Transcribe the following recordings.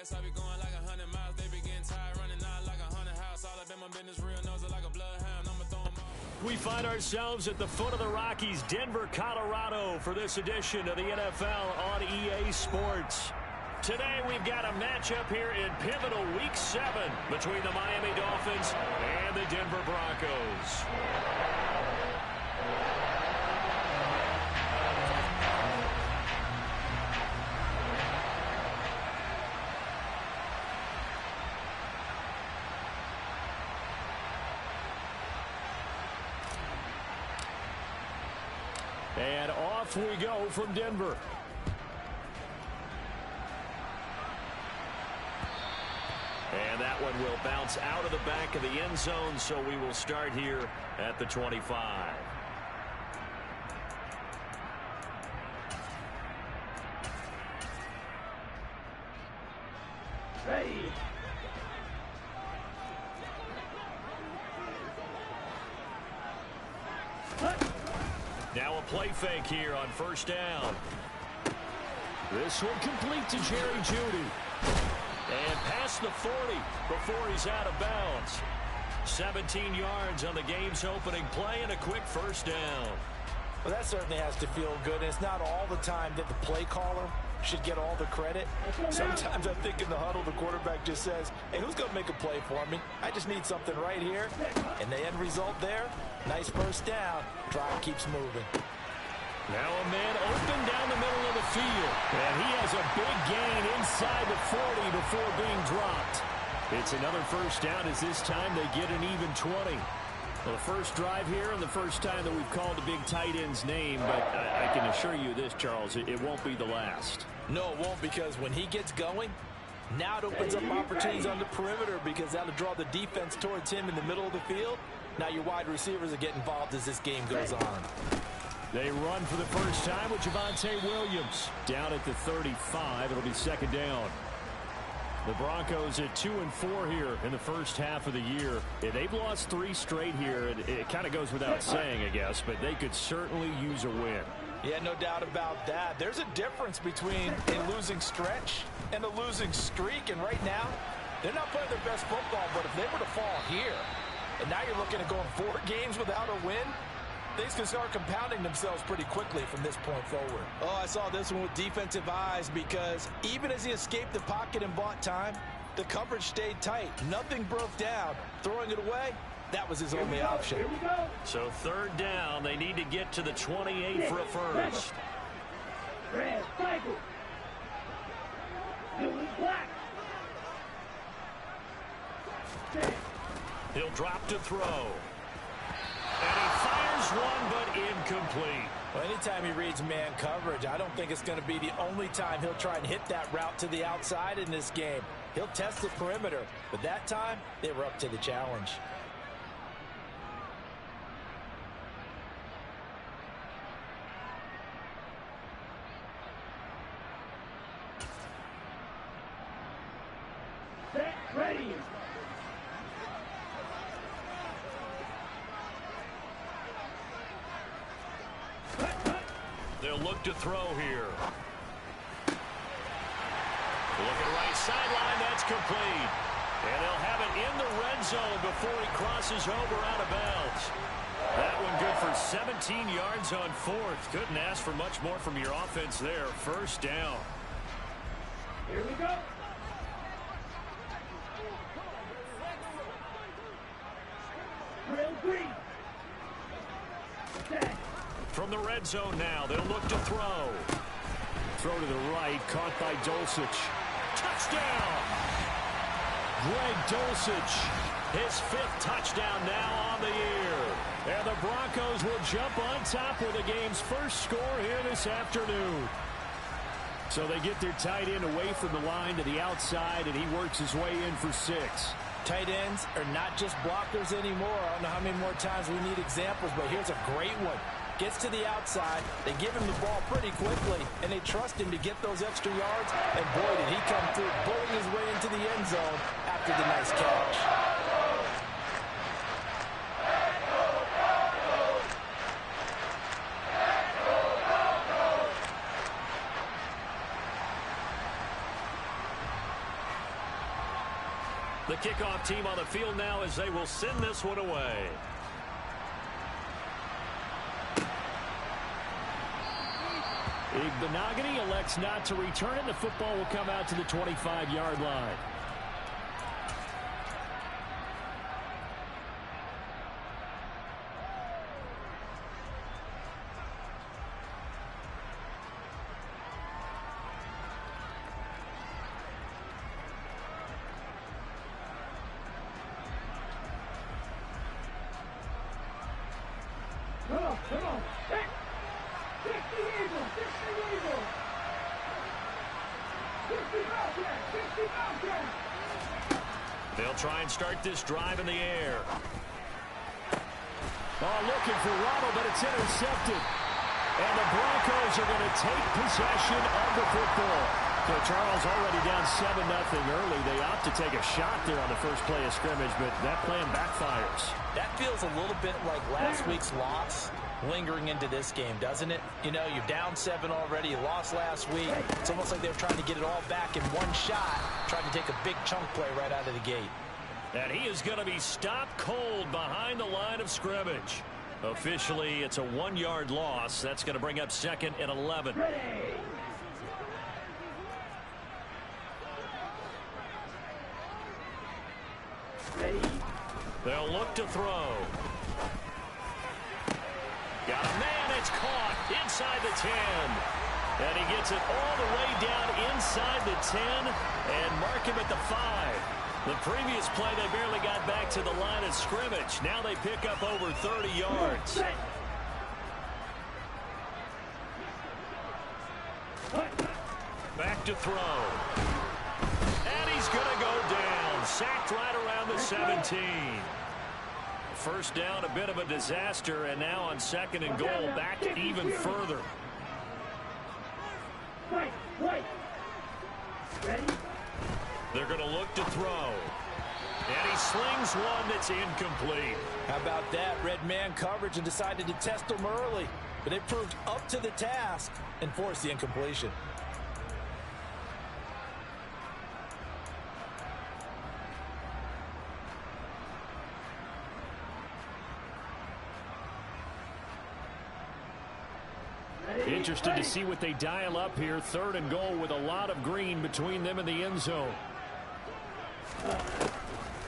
gas, I be going like 100 miles. They be getting tired, running out like 100 house. All up in my business, real nose like a bloodhound. I'ma throw 'em all. We find ourselves at the foot of the Rockies, Denver, Colorado, for this edition of the NFL on EA Sports. Today we've got a matchup here in pivotal Week 7 between the Miami Dolphins and the Denver Broncos. And off we go from Denver. And that one will bounce out of the back of the end zone, so we will start here at the 25. Ready. Now a play fake here on first down. This one complete to Jerry Jeudy. And past the 40 before he's out of bounds. 17 yards on the game's opening play and a quick first down. Well, that certainly has to feel good. And it's not all the time that the play caller should get all the credit. Sometimes I think in the huddle, the quarterback just says, hey, who's going to make a play for me? I just need something right here. And the end result there, nice first down. Drive keeps moving. Now a man open down the middle of the field. And he has a big gain inside the 40 before being dropped. It's another first down as this time they get an even 20. Well, the first drive here and the first time that we've called the big tight end's name, but I can assure you this, Charles, it won't be the last. No, it won't, because when he gets going, now it opens up opportunities on the perimeter because that'll draw the defense towards him in the middle of the field. Now your wide receivers will get involved as this game goes on. They run for the first time with Javonte Williams. Down at the 35, it'll be second down. The Broncos at 2-4 here in the first half of the year. They've lost 3 straight here. It kind of goes without saying, I guess, but they could certainly use a win. Yeah, no doubt about that. There's a difference between a losing stretch and a losing streak, and right now, they're not playing their best football, but if they were to fall here, and now you're looking at going 4 games without a win, things can start compounding themselves pretty quickly from this point forward. Oh, I saw this one with defensive eyes because even as he escaped the pocket and bought time, the coverage stayed tight. Nothing broke down. Throwing it away, that was his only option. So third down, they need to get to the 28 for a first. Red, cycle. Blue and black. He'll drop to throw. And he fires one, but incomplete. Well, anytime he reads man coverage, I don't think it's going to be the only time he'll try and hit that route to the outside in this game. He'll test the perimeter, but that time, they were up to the challenge. Set, ready. They'll look to throw here. Looking right sideline, that's complete. And they'll have it in the red zone before he crosses over out of bounds. That one good for 17 yards on fourth. Couldn't ask for much more from your offense there. First down. Here we go. Drill 3. Set. From the red zone now, they'll look to throw. Throw to the right, caught by Dulcich. Touchdown! Greg Dulcich, his 5th touchdown now on the year. And the Broncos will jump on top with the game's first score here this afternoon. So they get their tight end away from the line to the outside, and he works his way in for 6. Tight ends are not just blockers anymore. I don't know how many more times we need examples, but here's a great one. Gets to the outside, they give him the ball pretty quickly, and they trust him to get those extra yards, and boy, did he come through, bulling his way into the end zone after the nice catch. The kickoff team on the field now as they will send this one away. Igbenogany elects not to return it. The football will come out to the 25-yard line. Come on. Back. Fix the eagle. Fix the eagle. Fix the Bobcat. Fix the Bobcat. They'll try and start this drive in the air. Oh, looking for Waddle, but it's intercepted. And the Broncos are going to take possession of the football. So Charles already down 7-0 early. They opt to take a shot there on the first play of scrimmage, but that plan backfires. That feels a little bit like last week's loss lingering into this game, doesn't it? You know, you're down 7 already. You lost last week. It's almost like they were trying to get it all back in one shot, trying to take a big chunk play right out of the gate. And he is going to be stopped cold behind the line of scrimmage. Officially, it's a 1-yard loss. That's going to bring up 2nd and 11. They'll look to throw. Got a man, it's caught inside the 10. And he gets it all the way down inside the 10 and mark him at the 5. The previous play, they barely got back to the line of scrimmage. Now they pick up over 30 yards. Back to throw. And he's going to go down. Sacked right around the 17. First down, a bit of a disaster, and now on 2nd and goal, back even further. They're going to look to throw. And he slings one that's incomplete. How about that? Red man coverage and decided to test them early. But it proved up to the task and forced the incompletion. Interested to see what they dial up here. 3rd and goal with a lot of green between them and the end zone.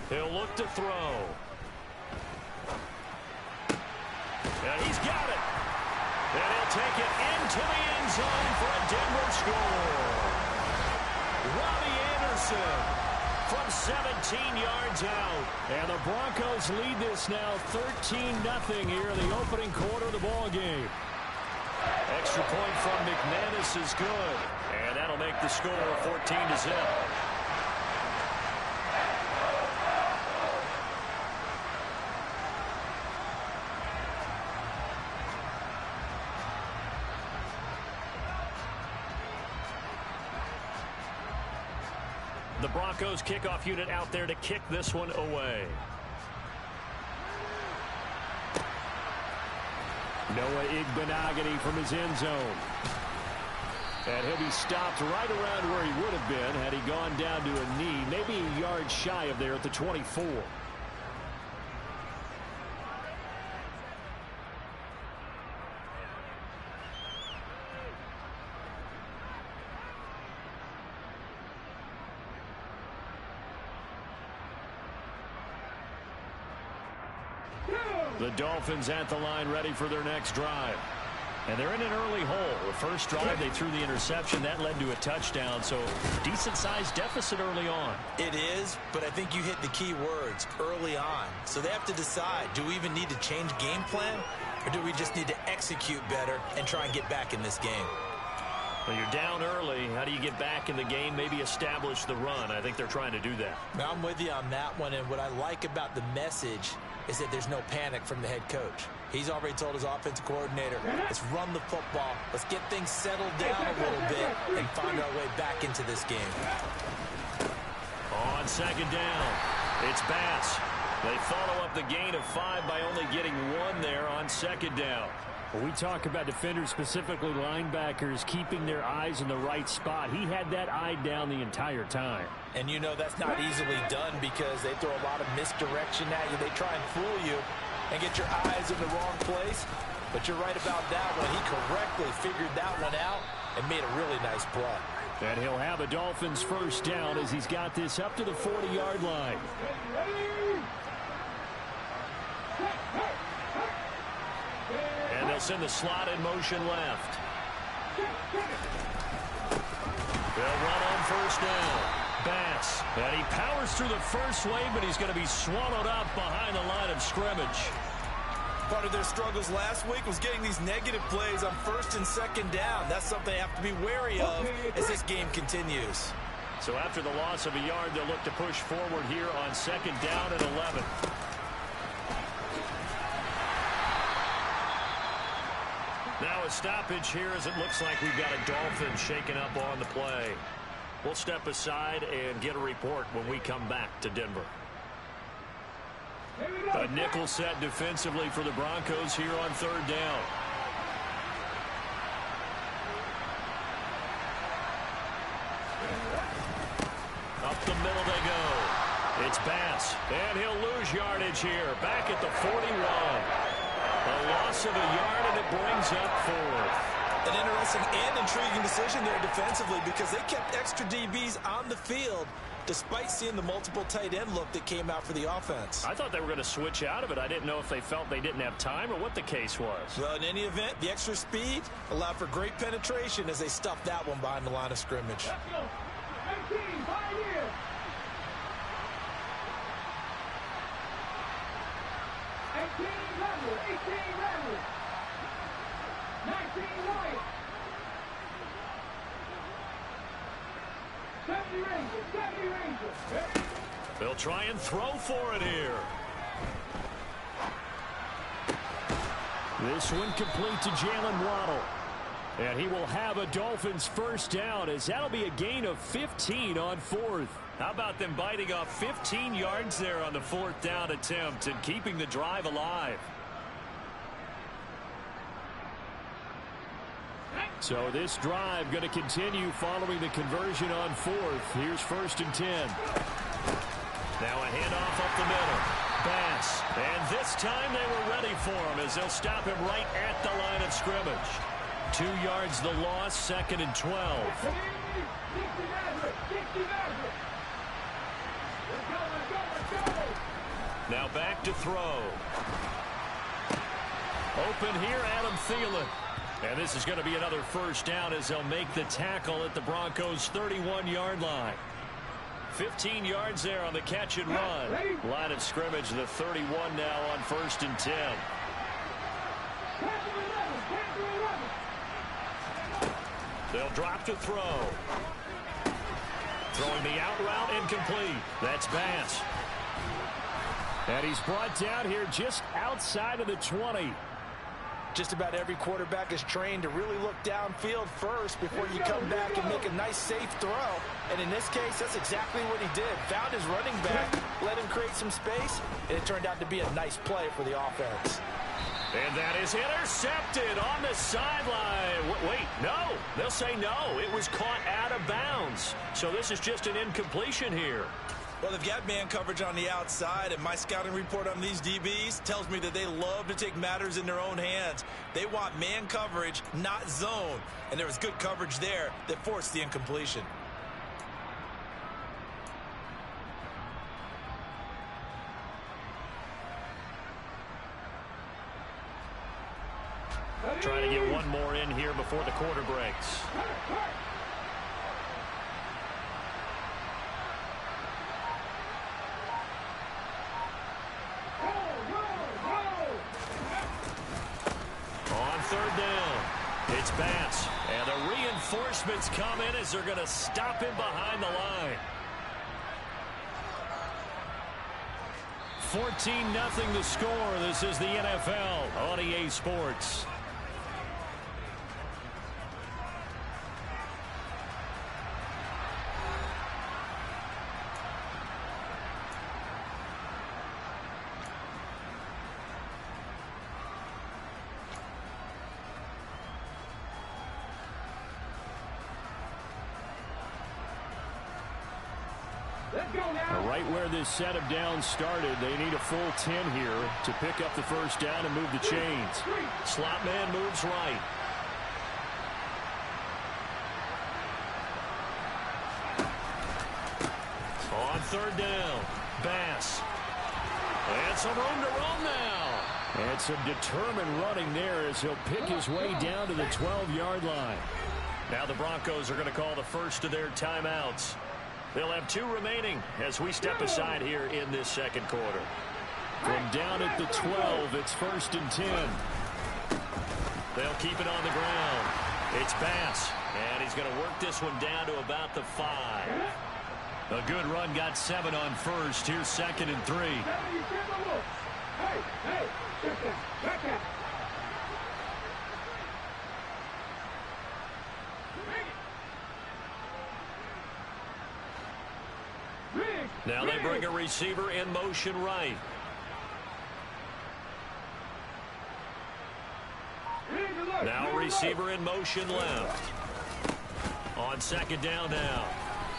He'll look to throw. And he's got it. And he'll take it into the end zone for a Denver score. Robbie Anderson from 17 yards out. And the Broncos lead this now 13-0 here in the opening quarter of the ball game. Extra point from McManus is good. And that'll make the score 14-0. The Broncos kickoff unit out there to kick this one away. Noah Igbenogany from his end zone. And he'll be stopped right around where he would have been had he gone down to a knee, maybe a yard shy of there at the 24. The Dolphins at the line ready for their next drive. And they're in an early hole. The first drive, they threw the interception. That led to a touchdown, so decent-sized deficit early on. It is, but I think you hit the key words, early on. So they have to decide, do we even need to change game plan, or do we just need to execute better and try and get back in this game? Well, you're down early. How do you get back in the game, maybe establish the run? I think they're trying to do that. Now, I'm with you on that one, and what I like about the message is that there's no panic from the head coach. He's already told his offensive coordinator, let's run the football, let's get things settled down a little bit and find our way back into this game. On 2nd down, it's Bass. They follow up the gain of 5 by only getting 1 there on 2nd down. When we talk about defenders, specifically linebackers, keeping their eyes in the right spot, he had that eye down the entire time. And you know that's not easily done because they throw a lot of misdirection at you. They try and fool you and get your eyes in the wrong place. But you're right about that one. He correctly figured that one out and made a really nice play. And he'll have a Dolphins first down as he's got this up to the 40-yard line. And they'll send the slot in motion left. They'll run on first down. Bass. And he powers through the first wave, but he's going to be swallowed up behind the line of scrimmage. Part of their struggles last week was getting these negative plays on first and second down. That's something they have to be wary of as this game continues. So after the loss of a yard, they'll look to push forward here on second down and 11. Now a stoppage here as it looks like we've got a Dolphin shaken up on the play. We'll step aside and get a report when we come back to Denver. A nickel set defensively for the Broncos here on third down. Up the middle they go. It's Bass, and he'll lose yardage here. Back at the 41. A loss of a yard, and it brings up fourth. An interesting and intriguing decision there defensively because they kept extra DBs on the field despite seeing the multiple tight end look that came out for the offense. I thought they were going to switch out of it. I didn't know if they felt they didn't have time or what the case was. Well, in any event, the extra speed allowed for great penetration as they stuffed that one behind the line of scrimmage. Let's go. 18, Pioneers. 18 Rebels, 18 Rebels. 19 Lions. 70 Rangers, 70 Rangers. They'll try and throw for it here. This one complete to Jalen Waddle. And he will have a Dolphins first down as that'll be a gain of 15 on fourth. How about them biting off 15 yards there on the fourth down attempt and keeping the drive alive? So this drive going to continue following the conversion on fourth. Here's first and 10. Now a handoff up the middle. Bass. And this time they were ready for him as they'll stop him right at the line of scrimmage. 2 yards the loss, second and 12. Now back to throw. Open here, Adam Thielen. And this is going to be another first down as they'll make the tackle at the Broncos' 31-yard line. 15 yards there on the catch and run. Line of scrimmage, the 31 now on first and 10. They'll drop to throw. Throwing the out route incomplete. That's Bass. And he's brought down here just outside of the 20. Just about every quarterback is trained to really look downfield first before you come back and make a nice, safe throw. And in this case, that's exactly what he did. Found his running back, let him create some space, and it turned out to be a nice play for the offense. And that is intercepted on the sideline. Wait, no. They'll say no. It was caught out of bounds. So this is just an incompletion here. Well, they've got man coverage on the outside, and my scouting report on these DBs tells me that they love to take matters in their own hands. They want man coverage, not zone. And there was good coverage there that forced the incompletion. Trying to get one more in here before the quarter breaks. On third down, it's Bass. And the reinforcements come in as they're going to stop him behind the line. 14-0 the score. This is the NFL on EA Sports. Let's go now. Right where this set of downs started, they need a full 10 here to pick up the first down and move the chains. Slot man moves right. On third down, Bass. And some room to run now. And some determined running there as he'll pick his way down to the 12-yard line. Now the Broncos are going to call the first of their timeouts. They'll have 2 remaining as we step aside here in this second quarter. From down at the 12, it's 1st and 10. They'll keep it on the ground. It's Bass, and he's going to work this one down to about the 5. A good run got 7 on first. Here's 2nd and 3. Hey, check that. Now they bring a receiver in motion right. Now receiver in motion left. On 2nd down now.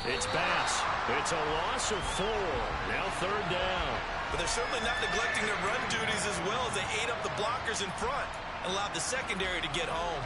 It's Bass. It's a loss of 4. Now 3rd down. But they're certainly not neglecting their run duties as well as they ate up the blockers in front and allowed the secondary to get home.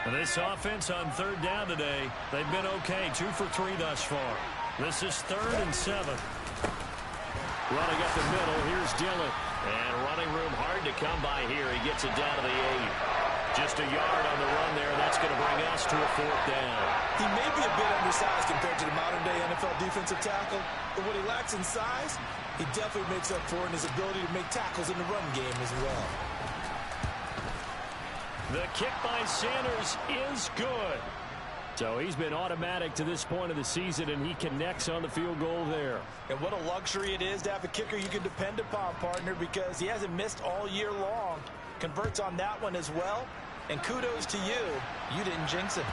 This offense on 3rd down today, they've been okay. 2 for 3 thus far. This is 3rd and 7. Running up the middle, here's Dillon. And running room hard to come by here. He gets it down to the 8. Just a yard on the run there. That's going to bring us to a 4th down. He may be a bit undersized compared to the modern-day NFL defensive tackle, but what he lacks in size, he definitely makes up for in his ability to make tackles in the run game as well. The kick by Sanders is good. So he's been automatic to this point of the season, and he connects on the field goal there. And what a luxury it is to have a kicker you can depend upon, partner, because he hasn't missed all year long. Converts on that one as well. And kudos to you. You didn't jinx him.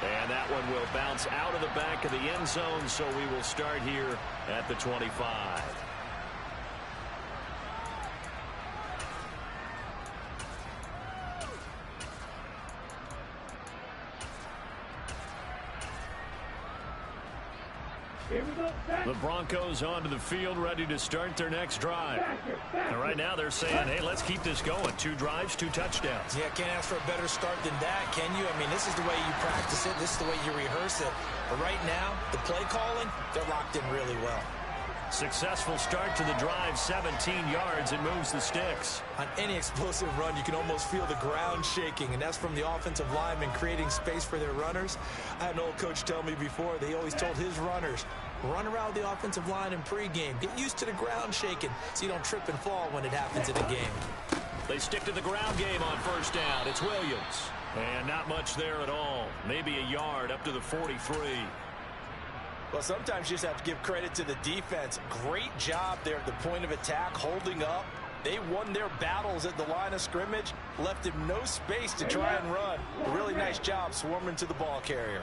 And that one will bounce out of the back of the end zone, so we will start here at the 25. The Broncos onto the field, ready to start their next drive. And right now they're saying, hey, let's keep this going. 2 drives, 2 touchdowns. Yeah, can't ask for a better start than that, can you? I mean, this is the way you practice it. This is the way you rehearse it. But right now, the play calling, they're locked in really well. Successful start to the drive, 17 yards, and moves the sticks. On any explosive run, you can almost feel the ground shaking, and that's from the offensive linemen creating space for their runners. I had an old coach tell me before, they always told his runners, run around the offensive line in pregame. Get used to the ground shaking so you don't trip and fall when it happens in a game. They stick to the ground game on 1st down. It's Williams. And not much there at all. Maybe a yard up to the 43. Well, sometimes you just have to give credit to the defense. Great job there at the point of attack, holding up. They won their battles at the line of scrimmage, left him no space to try and run. A really nice job swarming to the ball carrier.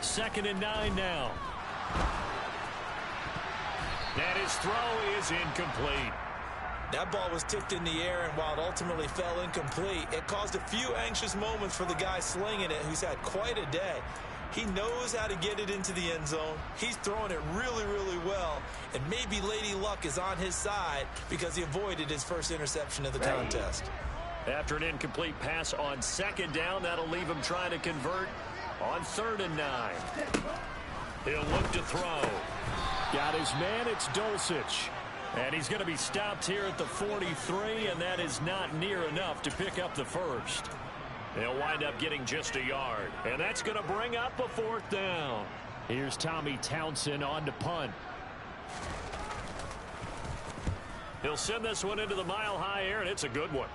2nd and 9 now. And his throw is incomplete. That ball was tipped in the air, and while it ultimately fell incomplete, it caused a few anxious moments for the guy slinging it, who's had quite a day. He knows how to get it into the end zone. He's throwing it really, really well, and maybe Lady Luck is on his side because he avoided his first interception of the contest. After an incomplete pass on 2nd down, that'll leave him trying to convert on 3rd and 9. He'll look to throw. Got his man, it's Dulcich. And he's going to be stopped here at the 43, and that is not near enough to pick up the first. They'll wind up getting just a yard, and that's going to bring up a 4th down. Here's Tommy Townsend on to punt. He'll send this one into the mile-high air, and it's a good one.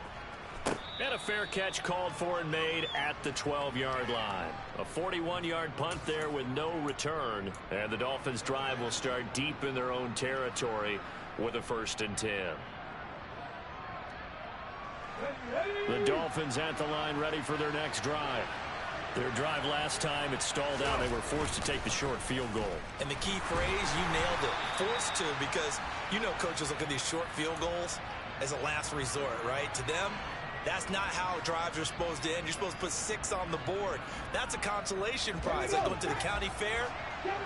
And a fair catch called for and made at the 12-yard line. A 41-yard punt there with no return. And the Dolphins' drive will start deep in their own territory with a 1st and 10. The Dolphins at the line ready for their next drive. Their drive last time, it stalled out. They were forced to take the short field goal. And the key phrase, you nailed it, forced to, because you know coaches look at these short field goals as a last resort, right? To them, that's not how drives are supposed to end. You're supposed to put 6 on the board. That's a consolation prize. Like going to the county fair,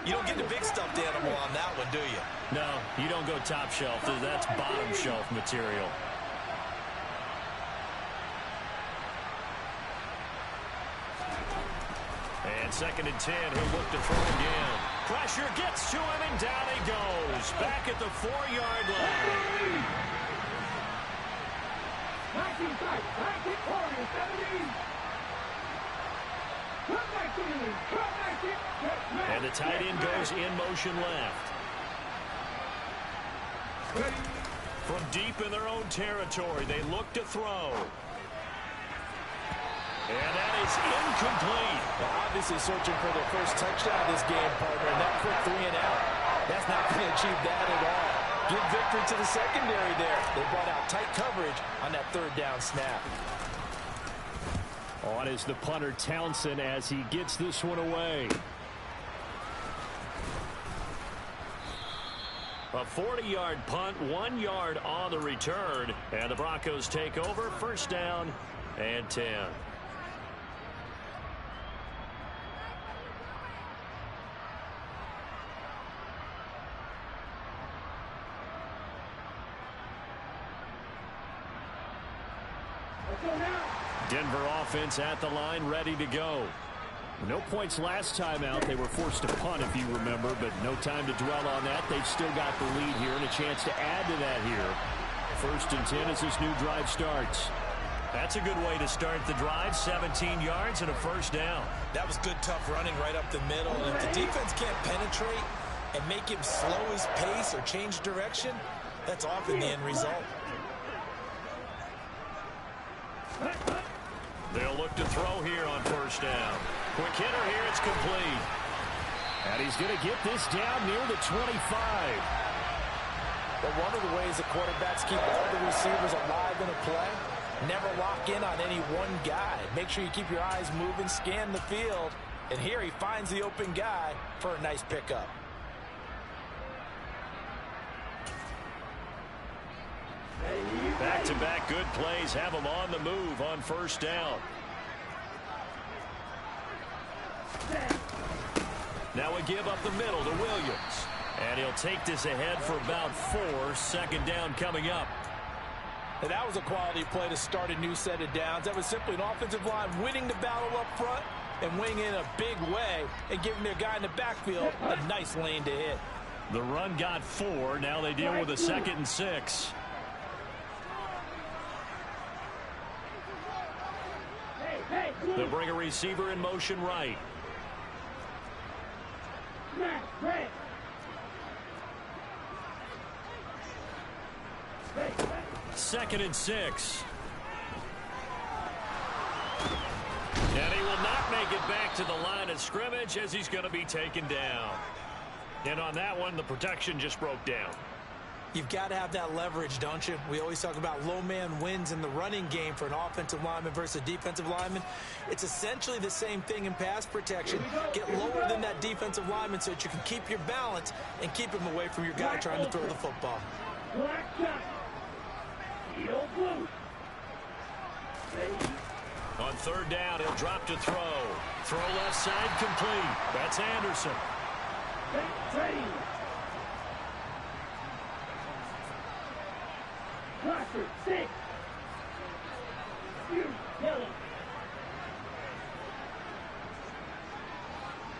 you don't get the big stuffed animal on that one, do you? No, you don't go top shelf. That's bottom shelf material. And 2nd and 10, he'll look to throw again. Pressure gets to him, and down he goes. Back at the 4-yard line. And the tight end goes in motion left. From deep in their own territory, they look to throw. And that is incomplete. They're obviously searching for their first touchdown of this game, partner. And that quick 3 and out, that's not going to achieve that at all. Give victory to the secondary there. They brought out tight coverage on that 3rd down snap. On is the punter Townsend as he gets this one away. A 40-yard punt, 1 yard on the return. And the Broncos take over, 1st down and 10. Denver offense at the line, ready to go. No points last time out. They were forced to punt, if you remember, but no time to dwell on that. They've still got the lead here and a chance to add to that here. 1st and 10 as this new drive starts. That's a good way to start the drive. 17 yards and a 1st down. That was good, tough running right up the middle. And if the defense can't penetrate and make him slow his pace or change direction, that's often the end result. They'll look to throw here on 1st down. Quick hitter here, it's complete. And he's going to get this down near the 25. But one of the ways the quarterbacks keep all the receivers alive in a play, never lock in on any one guy. Make sure you keep your eyes moving, scan the field. And here he finds the open guy for a nice pickup. Back-to-back good plays have him on the move on 1st down. Now a give up the middle to Williams. And he'll take this ahead for about 4. 2nd down coming up. And that was a quality play to start a new set of downs. That was simply an offensive line winning the battle up front and winning in a big way and giving their guy in the backfield a nice lane to hit. The run got 4. Now they deal with a 2nd and 6. They'll bring a receiver in motion right. 2nd and 6. And he will not make it back to the line of scrimmage as he's going to be taken down. And on that one, the protection just broke down. You've got to have that leverage, don't you? We always talk about low man wins in the running game for an offensive lineman versus a defensive lineman. It's essentially the same thing in pass protection. Get lower than that defensive lineman so that you can keep your balance and keep him away from your guy trying to throw the football. On 3rd down, he'll drop to throw. Throw left side complete. That's Anderson. Cluster 6. Yellow.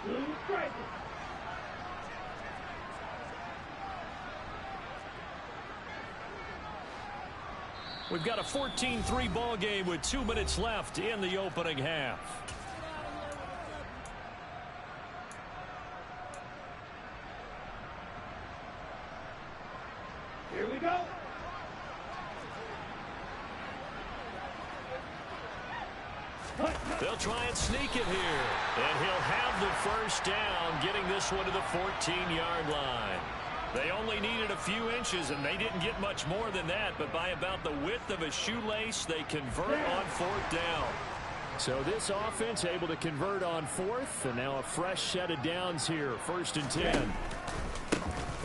Blue striker. We've got a 14-3 ball game with 2 minutes left in the opening half. Here we go. They'll try and sneak it here. And he'll have the first down, getting this one to the 14-yard line. They only needed a few inches, and they didn't get much more than that. But by about the width of a shoelace, they convert on fourth down. So this offense able to convert on fourth, and now a fresh set of downs here. 1st and 10.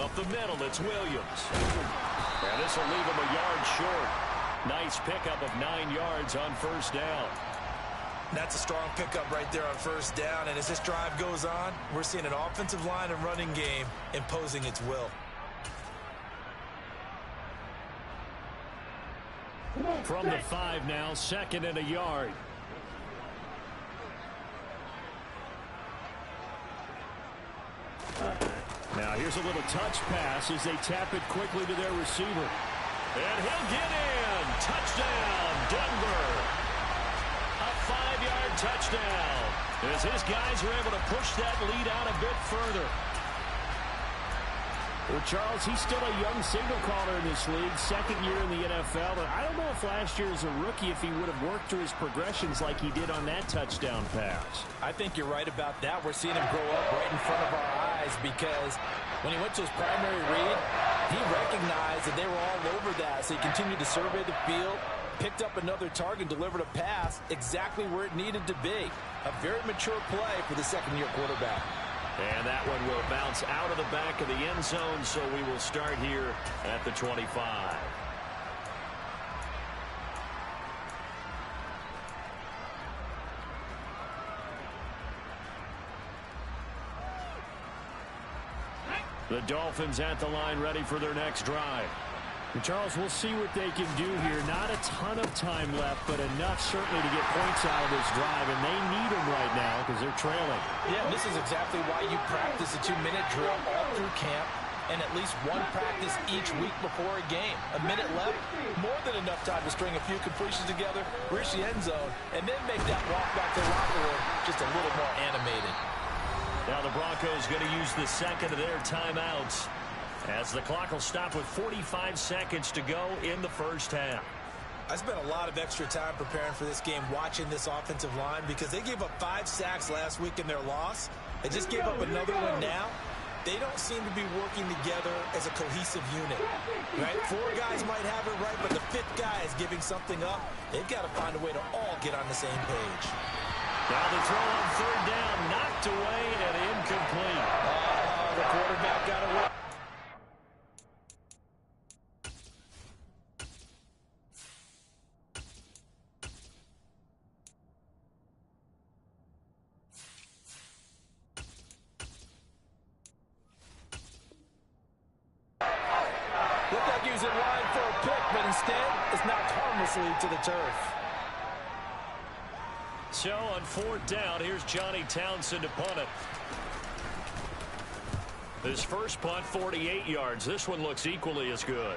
Up the middle, it's Williams. And this will leave him a yard short. Nice pickup of 9 yards on first down. That's a strong pickup right there on first down. And as this drive goes on, we're seeing an offensive line and running game imposing its will. From the 5 now, 2nd and a yard. Now here's a little touch pass as they tap it quickly to their receiver. And he'll get in. Touchdown, Denver. A 5-yard touchdown as his guys are able to push that lead out a bit further. Well, Charles, he's still a young signal caller in this league, 2nd year in the NFL. But I don't know if last year as a rookie if he would have worked through his progressions like he did on that touchdown pass. I think you're right about that. We're seeing him grow up right in front of our eyes because when he went to his primary read, he recognized that they were all over that. So he continued to survey the field, picked up another target, delivered a pass exactly where it needed to be. A very mature play for the 2nd-year quarterback. And that one will bounce out of the back of the end zone, so we will start here at the 25. The Dolphins at the line ready for their next drive. And Charles, we'll see what they can do here. Not a ton of time left, but enough certainly to get points out of this drive, and they need them right now because they're trailing. Yeah, this is exactly why you practice a 2-minute drill all through camp and at least one practice each week before a game. A minute left, more than enough time to string a few completions together, reach the end zone, and then make that walk back to the locker room just a little more animated. Now the Broncos going to use the 2nd of their timeouts, as the clock will stop with 45 seconds to go in the first half. I spent a lot of extra time preparing for this game watching this offensive line because they gave up 5 sacks last week in their loss. They just gave up another one now. They don't seem to be working together as a cohesive unit. Right? 4 guys might have it right, but the 5th guy is giving something up. They've got to find a way to all get on the same page. Now the throw on 3rd down, knocked away and incomplete. The quarterback got away. Looked like he was in line for a pick, but instead it's knocked harmlessly to the turf. So on 4th down, here's Johnny Townsend to punt it. His first punt, 48 yards. This one looks equally as good.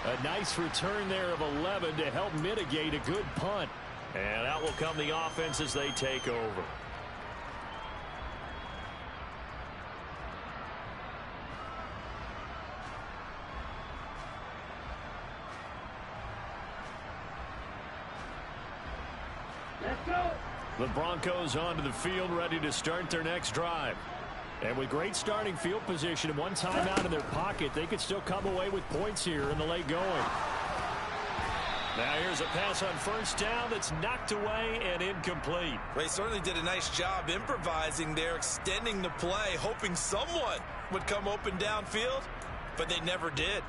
A nice return there of 11 to help mitigate a good punt. And out will come the offense as they take over. The Broncos onto the field, ready to start their next drive. And with great starting field position and one timeout in their pocket, they could still come away with points here in the late going. Now here's a pass on 1st down that's knocked away and incomplete. They certainly did a nice job improvising there, extending the play, hoping someone would come open downfield, but they never did.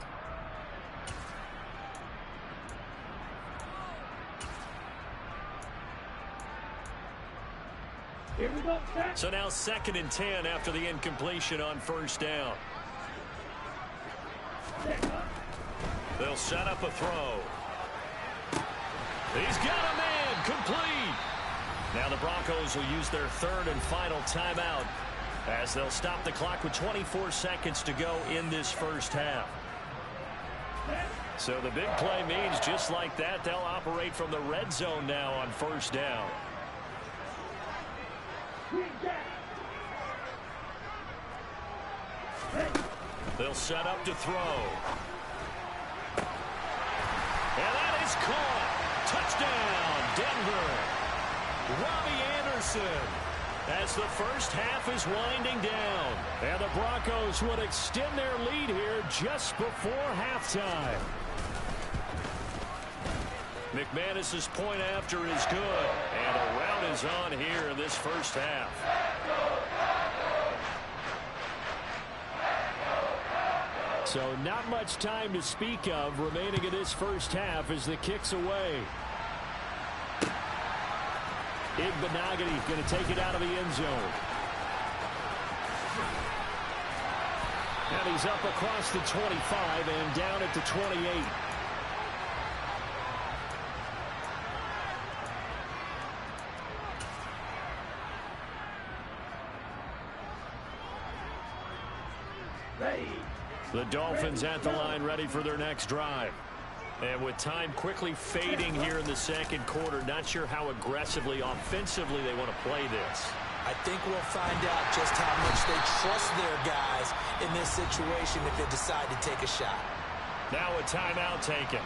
Here we go. So now 2nd and 10 after the incompletion on 1st down. They'll set up a throw. He's got a man, complete. Now the Broncos will use their 3rd and final timeout as they'll stop the clock with 24 seconds to go in this first half. So the big play means just like that, they'll operate from the red zone now on 1st down. They'll set up to throw. And that is is caught. Touchdown, Denver. Robbie Anderson. As the first half is winding down. And the Broncos would extend their lead here just before halftime. McManus's point after is good. And a rout is on here in this first half. So not much time to speak of remaining in this first half as the kick's away. Igbenogany going to take it out of the end zone. And he's up across the 25 and down at the 28. The Dolphins at the line ready for their next drive. And with time quickly fading here in the second quarter, not sure how aggressively, offensively they want to play this. I think we'll find out just how much they trust their guys in this situation if they decide to take a shot. Now a timeout taken.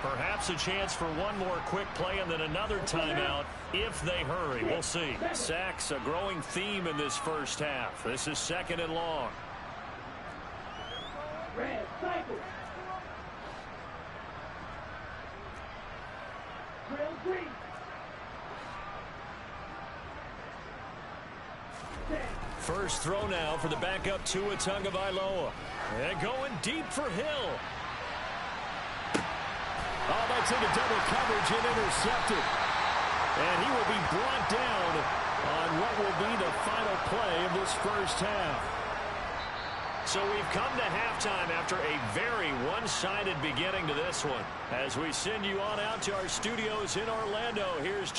Perhaps a chance for one more quick play and then another timeout if they hurry. We'll see. Sacks, a growing theme in this first half. This is second and long. Red cycle. Drill green. First throw now for the backup Tua Tagovailoa. And going deep for Hill. Oh, that's into double coverage and intercepted. And he will be brought down on what will be the final play of this first half. So we've come to halftime after a very one-sided beginning to this one. As we send you on out to our studios in Orlando, here's